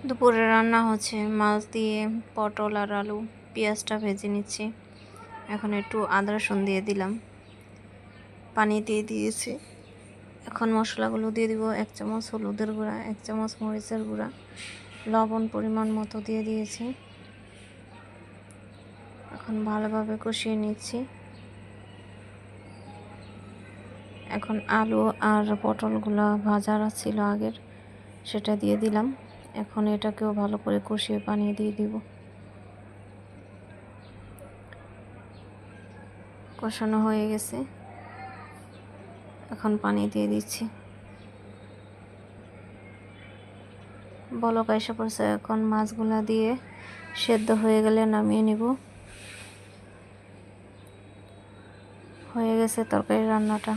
দুপুরে রান্না হচ্ছে মাছ দিয়ে পটল আর আলু, পেঁয়াজটা ভেজে নিচ্ছি। এখন একটু আদা রসুন দিয়ে দিলাম, পানি দিয়ে দিয়েছি। এখন মশলাগুলো দিয়ে দিব। 1 চামচ হলুদের গুঁড়া, 1 চামচ মরিচের গুঁড়া, লবণ পরিমাণ মতো দিয়ে দিয়েছি। এখন ভালোভাবে কষিয়ে নিচ্ছি। এখন আলু আর পটলগুলো ভাজা ছিল আগের, সেটা দিয়ে দিলাম। এখন এটাকেও ভালো করে কষিয়ে পানি দিয়ে দিব। কষানো হয়ে গেছে, এখন পানি দিয়ে দিচ্ছি। বলক এসে পড়ছে, এখন মাছগুলা দিয়ে সেদ্ধ হয়ে গেলে নামিয়ে নিব। হয়ে গেছে তরকারি রান্নাটা।